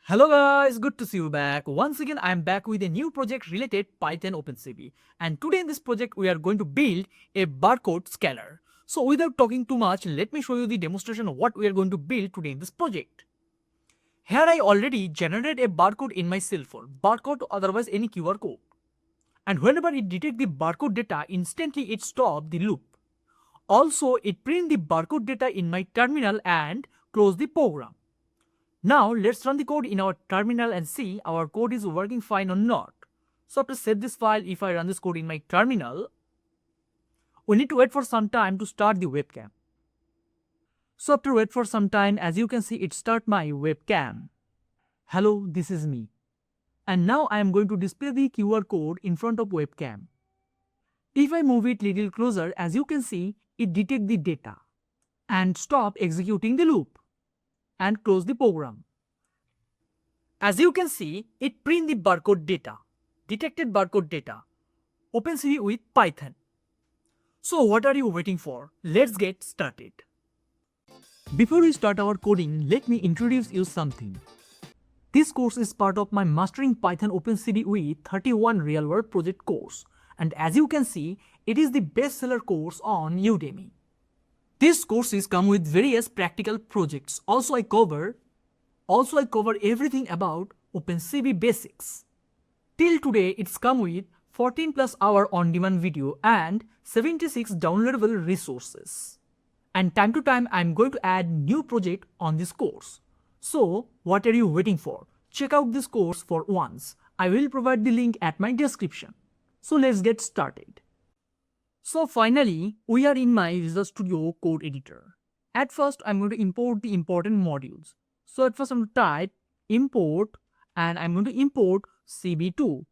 Hello guys, good to see you back. Once again, I am back with a new project related Python OpenCV. And today in this project, we are going to build a barcode scanner. So without talking too much, let me show you the demonstration of what we are going to build today in this project. Here I already generated a barcode in my cell phone, barcode otherwise any QR code. And whenever it detects the barcode data, instantly it stops the loop. Also, it prints the barcode data in my terminal and close the program. Now let's run the code in our terminal and see our code is working fine or not. So after save this file, if I run this code in my terminal, we need to wait for some time to start the webcam. So after wait for some time, as you can see, it start my webcam. Hello, this is me. And now I am going to display the QR code in front of webcam. If I move it little closer, as you can see, it detect the data and stop executing the loop and close the program. As you can see, it print the barcode data, detected barcode data, OpenCV with Python. So what are you waiting for? Let's get started. Before we start our coding, let me introduce you something. This course is part of my Mastering Python OpenCV with 31 real world project course. And as you can see, it is the bestseller course on Udemy. This course is come with various practical projects. Also I cover everything about OpenCV basics. Till today it's come with 14 plus hour on-demand video and 76 downloadable resources. And time to time I'm going to add new project on this course. So what are you waiting for? Check out this course for once. I will provide the link at my description. So let's get started. So finally, we are in my Visual Studio code editor. At first, I'm going to import the important modules. So at first, I'm going to type import and I'm going to import CV2.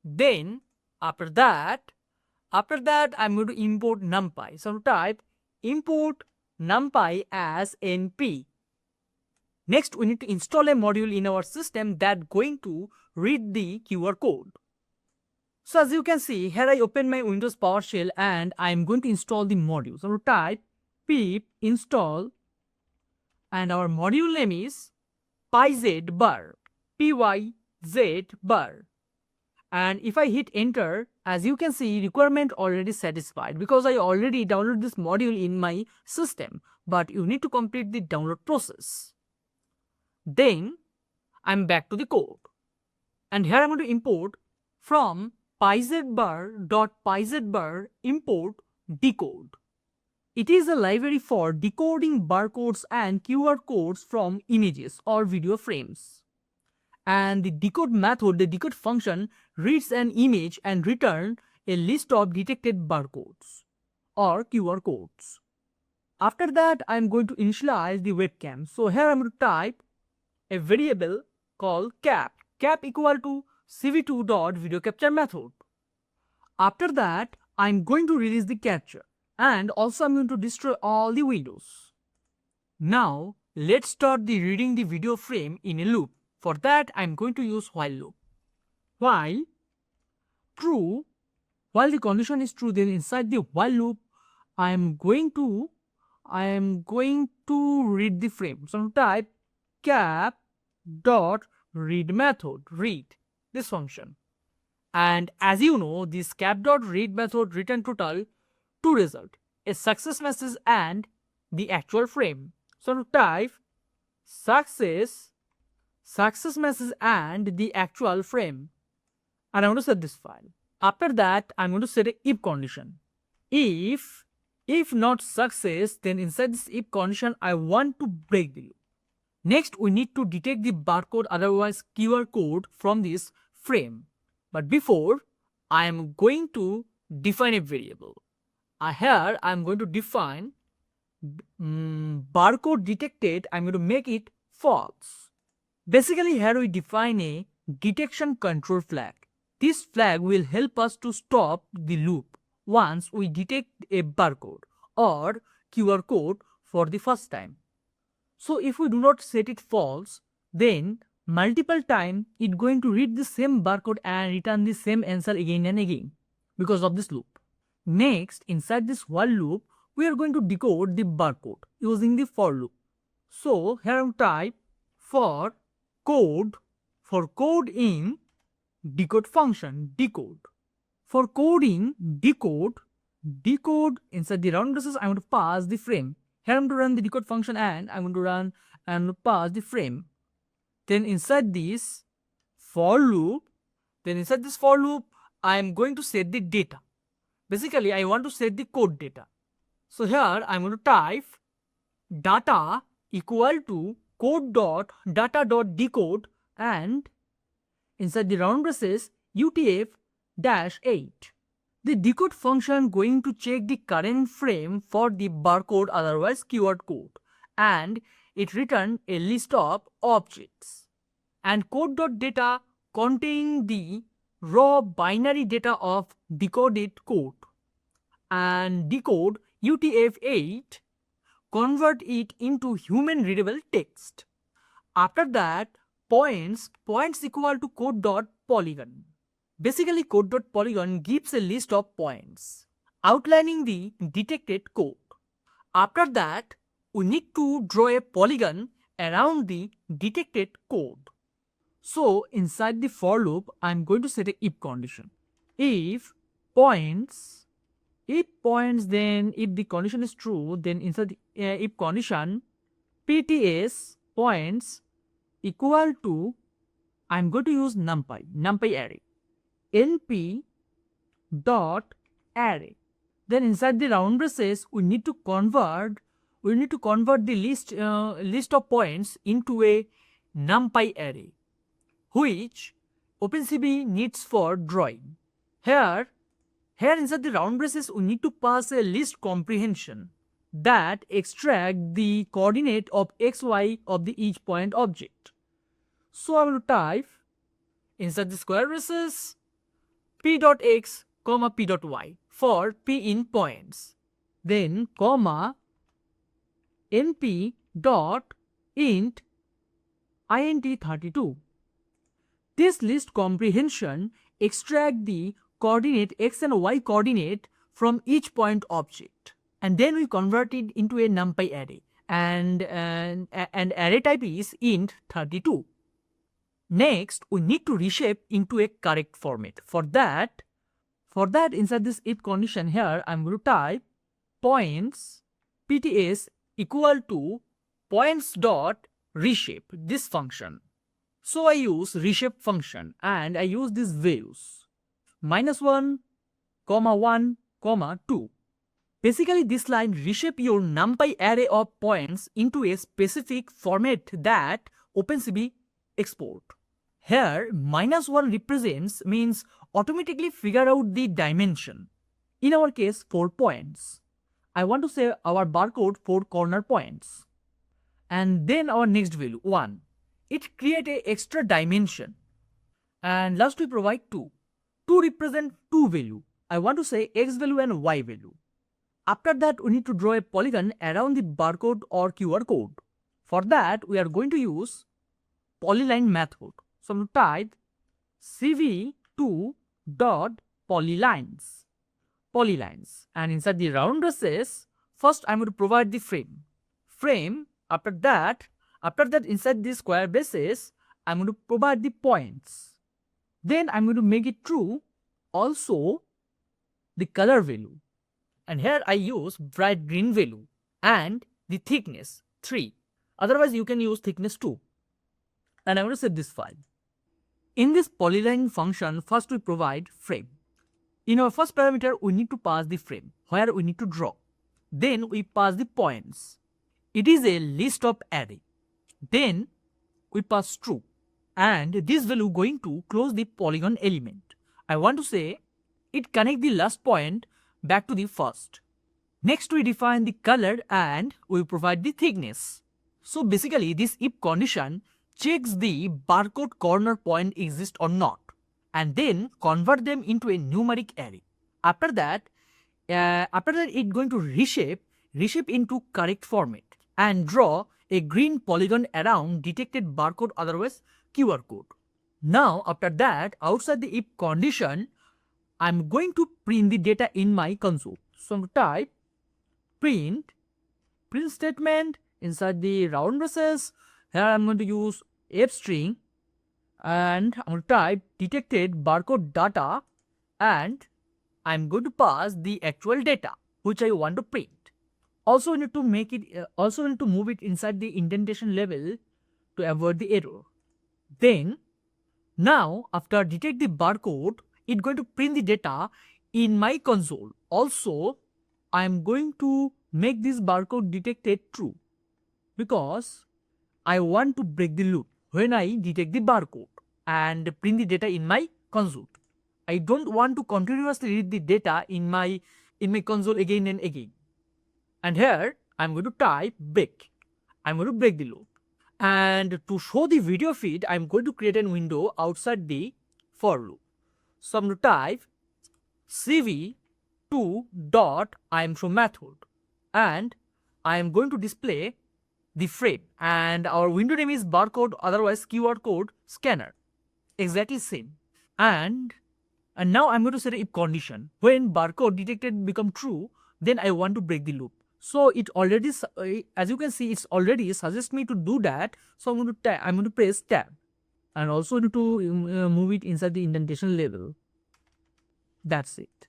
Then after that, I'm going to import NumPy. So I'm going to type import NumPy as NP. Next, we need to install a module in our system that's going to read the QR code. So as you can see, here I open my Windows PowerShell and I am going to install the module. So I'm going to type pip install and our module name is Pyzbar, Pyzbar. And if I hit enter, as you can see, requirement already satisfied because I already downloaded this module in my system, but you need to complete the download process. Then I'm back to the code. And here I'm going to import from pyzbar import Decode. It is a library for decoding barcodes and QR codes from images or video frames. And the decode method, the decode function, reads an image and returns a list of detected barcodes or QR codes. After that, I am going to initialize the webcam. So here I am going to type a variable called cap equal to cv2.videoCapture method. After that, I'm going to release the capture and also I'm going to destroy all the windows. Now, let's start the reading the video frame in a loop. For that, I'm going to use while loop. While true, while the condition is true, then inside the while loop, I am going to read the frame. So type cap dot read method, read this function. And as you know, this cap.read method return total two results, a success message and the actual frame. So type success message and the actual frame. And I'm going to set this file. After that, I'm going to set a if condition. If not success, then inside this if condition, I want to break the loop. Next, we need to detect the barcode, otherwise QR code from this frame. But before, I am going to define a variable. Here, I am going to define barcode detected. I am going to make it false. Basically, here we define a detection control flag. This flag will help us to stop the loop once we detect a barcode or QR code for the first time. So if we do not set it false, then multiple times it's going to read the same barcode and return the same answer again and again because of this loop. Next, inside this while loop, we are going to decode the barcode using the for loop. So here I will type for code in decode function, decode. For coding decode inside the round braces, I'm going to pass the frame. Here I'm going to run the decode function and I'm going to run and pass the frame. Then inside this for loop, I'm going to set the data. Basically, I want to set the code data. So here I'm going to type data equal to code dot data dot decode and inside the round braces UTF-8. The decode function going to check the current frame for the barcode, otherwise keyword code, and it return a list of objects. And code.data contain the raw binary data of decoded code, and decode UTF-8 convert it into human readable text. After that, points equal to code.polygon. Basically, code.polygon gives a list of points outlining the detected code. After that, we need to draw a polygon around the detected code. So inside the for loop, I'm going to set a if condition. If points, then if the condition is true, then inside the if condition, PTS points equal to, I'm going to use numpy array, np dot array. Then inside the round braces, we need to convert the list of points into a numpy array, which OpenCV needs for drawing. Here inside the round braces, we need to pass a list comprehension that extract the coordinate of xy of the each point object. So I will type inside the square braces p.x, p.y for p in points, then comma np dot int 32. This list comprehension extract the coordinate x and y coordinate from each point object, and then we convert it into a numpy array, and array type is int 32. Next, we need to reshape into a correct format. For that inside this if condition, here I'm going to type points pts equal to points dot reshape, this function. So I use reshape function and I use these values -1, 1, 2. Basically, this line reshape your numpy array of points into a specific format that OpenCV export. Here -1 represents means automatically figure out the dimension. In our case, 4 points. I want to say our barcode 4 corner points. And then our next value 1. It create a extra dimension. And last we provide 2. 2 represent 2 value. I want to say x value and y value. After that, we need to draw a polygon around the barcode or QR code. For that, we are going to use polyline method. So I'm going to type cv2.polylines. And inside the round braces, first I'm going to provide the frame. After that inside the square braces, I'm going to provide the points. Then I'm going to make it true also the color value. And here I use bright green value and the thickness 3. Otherwise you can use thickness 2. And I'm going to save this file. In this polyline function, first we provide frame. In our first parameter, we need to pass the frame where we need to draw. Then we pass the points. It is a list of array. Then we pass true, and this value going to close the polygon element. I want to say it connect the last point back to the first. Next we define the color and we provide the thickness. So basically this if condition checks the barcode corner point exist or not, and then convert them into a numeric array. After that it going to reshape into correct format and draw a green polygon around detected barcode, otherwise QR code. Now after that, outside the if condition, I'm going to print the data in my console. So I'm going to type print statement inside the round braces, here I'm going to use f string and I'm going to type detected barcode data, and I'm going to pass the actual data which I want to print. Also, we need to make it. Also, we need to move it inside the indentation level to avoid the error. Then, now after detect the barcode, it's going to print the data in my console. Also, I am going to make this barcode detected true because I want to break the loop when I detect the barcode and print the data in my console. I don't want to continuously read the data in my console again and again. And here I'm going to type break. I'm going to break the loop. And to show the video feed, I'm going to create a window outside the for loop. So I'm going to type cv2.imshow method, and I am going to display the frame, and our window name is barcode, otherwise QR code scanner, exactly same. And now I'm going to set a if condition. When barcode detected become true, then I want to break the loop. So it already, as you can see, it's already suggest me to do that. So I'm going to press tab, and also need to move it inside the indentation level. That's it.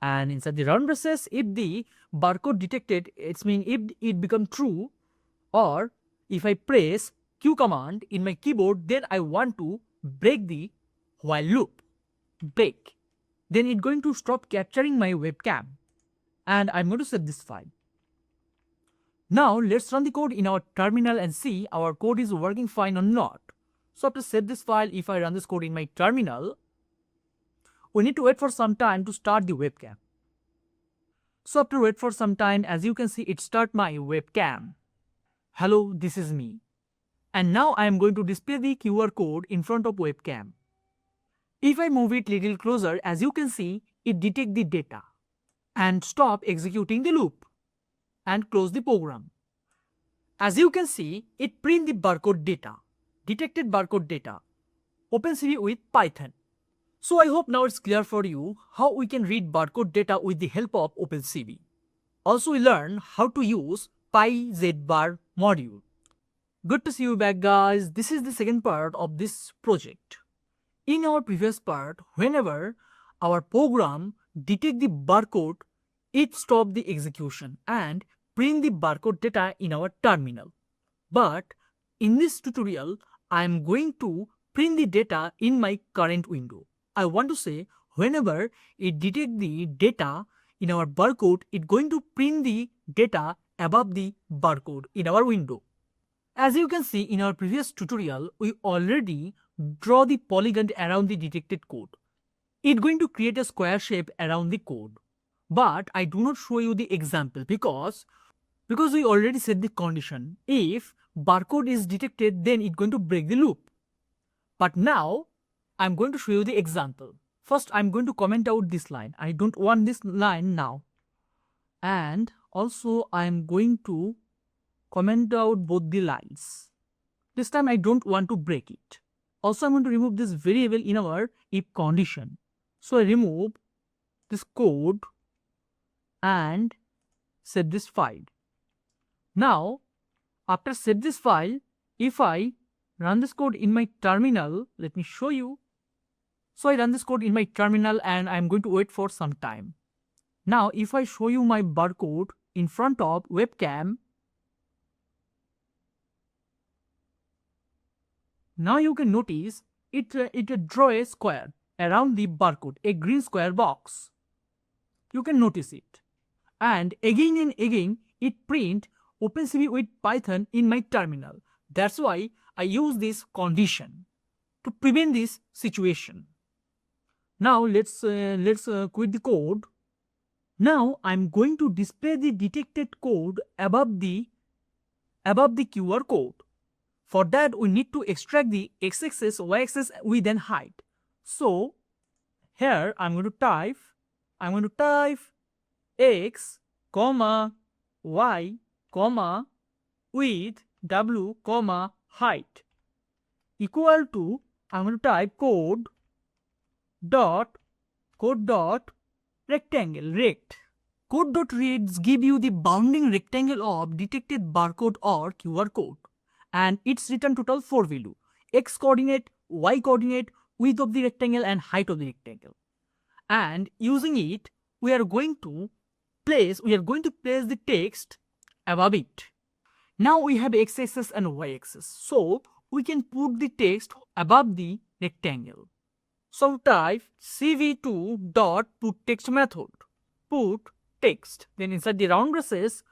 And inside the round braces, if the barcode detected, it's mean if it become true, or if I press Q command in my keyboard, then I want to break the while loop. Break. Then it's going to stop capturing my webcam, and I'm going to save this file. Now let's run the code in our terminal and see our code is working fine or not. So after save this file, if I run this code in my terminal, we need to wait for some time to start the webcam. So after wait for some time, as you can see, it start my webcam. Hello, this is me. And now I am going to display the QR code in front of webcam. If I move it little closer, as you can see, it detect the data and stop executing the loop and close the program. As you can see, it print the barcode data, detected barcode data, OpenCV with Python. So I hope now it's clear for you how we can read barcode data with the help of OpenCV. Also we learn how to use Pyzbar module. Good to see you back, guys. This is the second part of this project. In our previous part, whenever our program detect the barcode, it stop the execution and print the barcode data in our terminal. But in this tutorial, I am going to print the data in my current window. I want to say whenever it detect the data in our barcode, it's going to print the data above the barcode in our window. As you can see in our previous tutorial, we already draw the polygon around the detected code. It's going to create a square shape around the code. But I do not show you the example because we already set the condition. If barcode is detected, then it's going to break the loop. But now I'm going to show you the example. First, I'm going to comment out this line. I don't want this line now. And also I'm going to comment out both the lines. This time I don't want to break it. Also, I'm going to remove this variable in our if condition. So I remove this code and set this file. Now, after set this file, if I run this code in my terminal, let me show you. So I run this code in my terminal and I'm going to wait for some time. Now, if I show you my barcode in front of webcam, now you can notice it draw a square around the barcode, a green square box. You can notice it. And again, it print OpenCV with Python in my terminal. That's why I use this condition to prevent this situation. Now let's quit the code. Now I'm going to display the detected code above the QR code. For that, we need to extract the x-axis, y-axis, we then hide. So here I'm going to type x, comma, y, comma, with w, comma, height equal to, I'm going to type code dot rectangle, rect. Code.reads give you the bounding rectangle of detected barcode or QR code, and its return total 4 value: x coordinate, y coordinate, width of the rectangle and height of the rectangle. And using it, we are going to place the text above it. Now we have x-axis and y-axis, so we can put the text above the rectangle. So type cv2 dot put text method, put text, then inside the round braces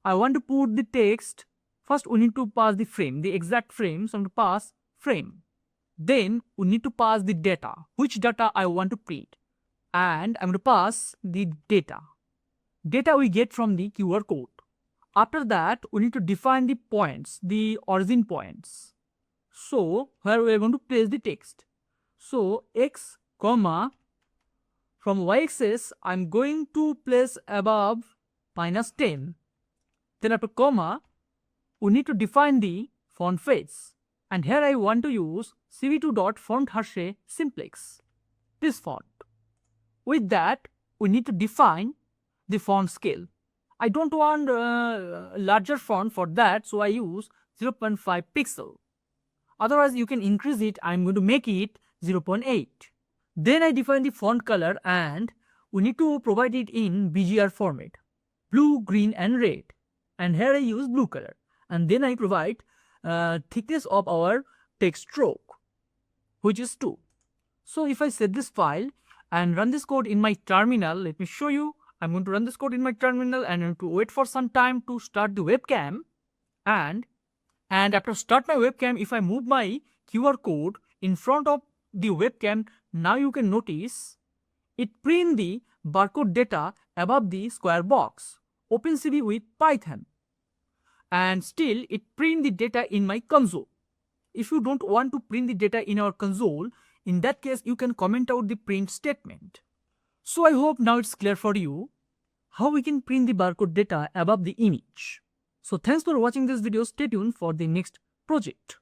I want to put the text. First we need to pass the frame, the exact frame, so I'm going to pass frame. Then we need to pass the data, which data I want to print, and I'm going to pass the data we get from the QR code. After that we need to define the points, the origin points, so where we are going to place the text. So x comma, from y-axis I'm going to place above -10, then after comma we need to define the font face, and here I want to use cv2.font simplex, this font. With that we need to define the font scale. I don't want larger font for that, so I use 0.5 pixel. Otherwise you can increase it. I'm going to make it 0.8. Then I define the font color, and we need to provide it in BGR format, blue, green and red, and here I use blue color. And then I provide thickness of our text stroke, which is 2. So if I set this file and run this code in my terminal, let me show you. I'm going to run this code in my terminal and I'm going to wait for some time to start the webcam. And after start my webcam, if I move my QR code in front of the webcam, now you can notice it print the barcode data above the square box, OpenCV with Python, and still it print the data in my console. If you don't want to print the data in our console, in that case you can comment out the print statement. So I hope now it's clear for you how we can print the barcode data above the image. So thanks for watching this video. Stay tuned for the next project.